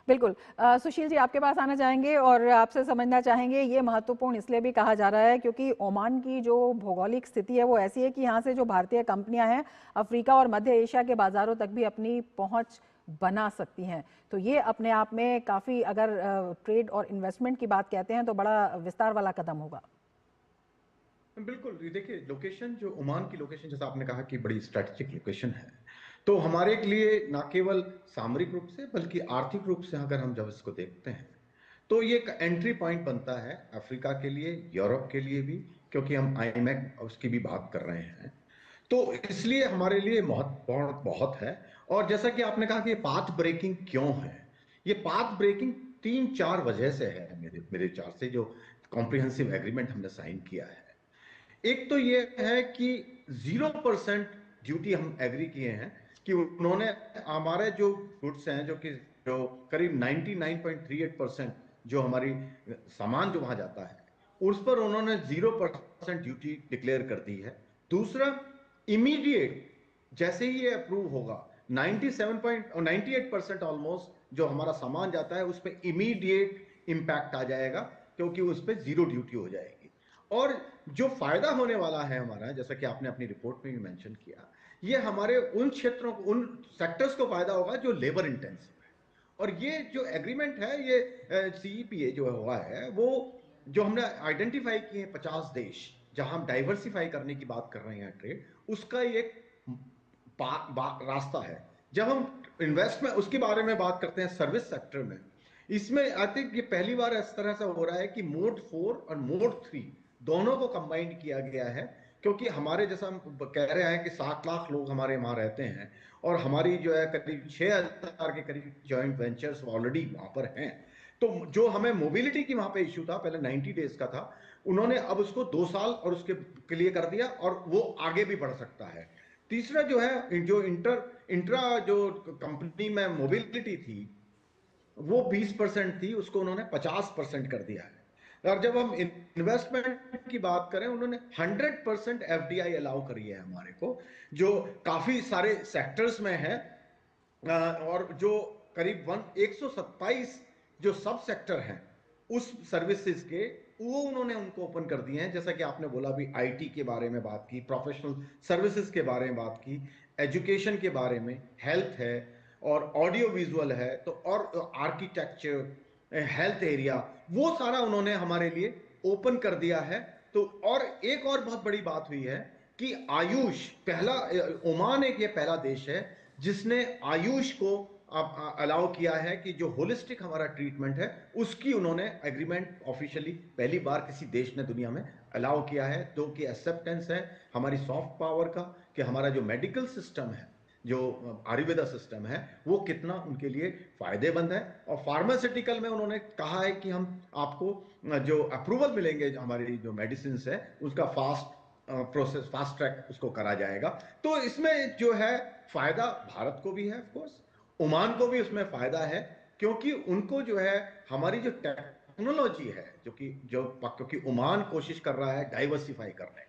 बिल्कुल। सुशील जी, आपके पास आना चाहेंगे और आपसे समझना चाहेंगे, ये महत्वपूर्ण इसलिए भी कहा जा रहा है क्योंकि ओमान की जो भौगोलिक स्थिति है वो ऐसी है कि यहाँ से जो भारतीय कंपनियां हैं अफ्रीका और मध्य एशिया के बाजारों तक भी अपनी पहुंच बना सकती हैं। तो ये अपने आप में काफ़ी, अगर ट्रेड और इन्वेस्टमेंट की बात कहते हैं तो बड़ा विस्तार वाला कदम होगा। बिल्कुल, ये देखिए लोकेशन, जो ओमान की लोकेशन जैसा आपने कहा कि बड़ी स्ट्रेटेजिक लोकेशन है, तो हमारे लिए ना केवल सामरिक रूप से बल्कि आर्थिक रूप से अगर हम जब इसको देखते हैं तो ये एक एंट्री पॉइंट बनता है अफ्रीका के लिए, यूरोप के लिए भी, क्योंकि हम आईमैक उसकी भी बात कर रहे हैं। तो इसलिए हमारे लिए बहुत बहुत बहुत है। और जैसा कि आपने कहा कि ये पाथ ब्रेकिंग क्यों है, ये पाथ ब्रेकिंग तीन चार वजह से है मेरे मेरे विचार से, जो कॉम्प्रिहेंसिव एग्रीमेंट हमने साइन किया है। एक तो ये है कि 0% ड्यूटी हम एग्री किए हैं कि उन्होंने हमारे जो गुड्स हैं, जो करीब 99.38% जो हमारी सामान जो वहां जाता है उस पर उन्होंने 0% ड्यूटी डिक्लेयर कर दी है। दूसरा, इमीडिएट जैसे ही ये अप्रूव होगा 98% ऑलमोस्ट जो हमारा सामान जाता है उस पर इमीडिएट इंपैक्ट आ जाएगा, क्योंकि उस पर जीरो ड्यूटी हो जाएगी। और जो फायदा होने वाला है हमारा, जैसा कि आपने अपनी रिपोर्ट में भी मेंशन किया, ये हमारे उन क्षेत्रों को, उन सेक्टर्स को फायदा होगा जो लेबर इंटेंसिव है। और ये जो एग्रीमेंट है, ये सीईपीए जो हुआ है, वो जो हमने आइडेंटिफाई किए 50 देश जहां हम डाइवर्सिफाई करने की बात कर रहे हैं ट्रेड, उसका एक रास्ता है। जब हम इन्वेस्टमेंट उसके बारे में बात करते हैं सर्विस सेक्टर में, इसमें आई थिंक ये पहली बार इस तरह से हो रहा है कि मोड 4 और मोड 3 दोनों को कंबाइंड किया गया है। क्योंकि हमारे, जैसा हम कह रहे हैं कि 7 लाख लोग हमारे वहां रहते हैं और हमारी जो है करीब 6,000 के करीब जॉइंट वेंचर्स ऑलरेडी वहां पर हैं। तो जो हमें मोबिलिटी की वहां पे इश्यू था, पहले 90 डेज का था, उन्होंने अब उसको 2 साल और उसके लिए कर दिया, और वो आगे भी बढ़ सकता है। तीसरा जो है, जो इंट्रा जो कंपनी में मोबिलिटी थी वो 20% थी, उसको उन्होंने 50% कर दिया है। और जब हम इन्वेस्टमेंट की बात करें, उन्होंने 100% एफडीआई अलाउ करी है हमारे को, जो काफी सारे सेक्टर्स में है। और जो करीब 127 जो सब सेक्टर हैं उस सर्विसेज के, वो उन्होंने उनको ओपन कर दिए हैं। जैसा कि आपने बोला भी, आईटी के बारे में बात की, प्रोफेशनल सर्विसेज के बारे में बात की, एजुकेशन के बारे में, हेल्थ है, और ऑडियो विजुअल है, तो और आर्किटेक्चर, हेल्थ एरिया, वो सारा उन्होंने हमारे लिए ओपन कर दिया है। तो और एक और बहुत बड़ी बात हुई है कि आयुष पहला, ओमान एक ये पहला देश है जिसने आयुष को अलाउ किया है कि जो होलिस्टिक हमारा ट्रीटमेंट है उसकी उन्होंने एग्रीमेंट ऑफिशियली पहली बार किसी देश ने दुनिया में अलाउ किया है। तो कि एक्सेप्टेंस है हमारी सॉफ्ट पावर का, कि हमारा जो मेडिकल सिस्टम है, जो आयुर्वेदा सिस्टम है, वो कितना उनके लिए फायदेमंद है। और फार्मास्यूटिकल में उन्होंने कहा है कि हम आपको जो अप्रूवल मिलेंगे, जो हमारी जो मेडिसिन है उसका फास्ट प्रोसेस, फास्ट ट्रैक उसको करा जाएगा। तो इसमें जो है फायदा भारत को भी है, ऑफ कोर्स ओमान को भी उसमें फायदा है, क्योंकि उनको जो है हमारी जो टेक्नोलॉजी है, क्योंकि ओमान कोशिश कर रहा है डाइवर्सिफाई करने का,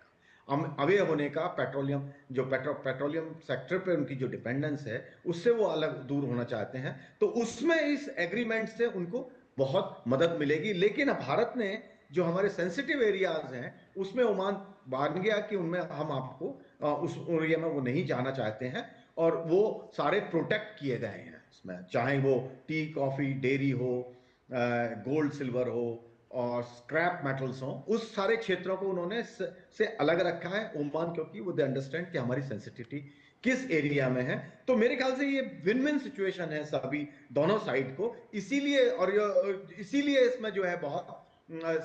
अवे होने का, पेट्रोलियम, जो पेट्रोलियम सेक्टर पे उनकी जो डिपेंडेंस है उससे वो अलग दूर होना चाहते हैं। तो उसमें इस एग्रीमेंट से उनको बहुत मदद मिलेगी। लेकिन भारत ने जो हमारे सेंसिटिव एरियाज हैं उसमें ओमान मान गया कि उनमें हम आपको उस एरिया में वो नहीं जाना चाहते हैं, और वो सारे प्रोटेक्ट किए गए हैं इसमें, चाहे वो टी, कॉफी, डेयरी हो, गोल्ड सिल्वर हो, और स्क्रैप मेटल्स हो, उस सारे क्षेत्रों को उन्होंने से अलग रखा है ओमान, क्योंकि वो दे अंडरस्टैंड कि हमारी सेंसिटिविटी किस एरिया में है। तो मेरे ख्याल से ये विन विन सिचुएशन है सभी, दोनों साइड को। इसीलिए, इसीलिए इसमें जो है बहुत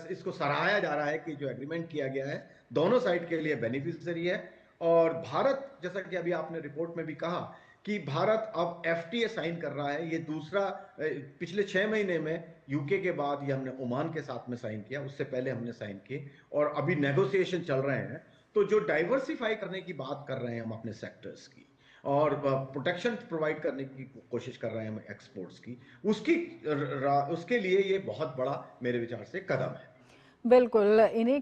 इसको सराहाया जा रहा है कि जो एग्रीमेंट किया गया है दोनों साइड के लिए बेनिफिशियरी है। और भारत, जैसा कि अभी आपने रिपोर्ट में भी कहा कि भारत अब एफटीए साइन कर रहा है, ये दूसरा, पिछले 6 महीने में यूके के बाद ये हमने ओमान के साथ में साइन किया, उससे पहले हमने साइन किए, और अभी नेगोशिएशन चल रहे हैं। तो जो डाइवर्सिफाई करने की बात कर रहे हैं हम अपने सेक्टर्स की, और प्रोटेक्शन प्रोवाइड करने की कोशिश कर रहे हैं हम एक्सपोर्ट्स की, उसके लिए ये बहुत बड़ा मेरे विचार से कदम है। बिल्कुल, इन्हीं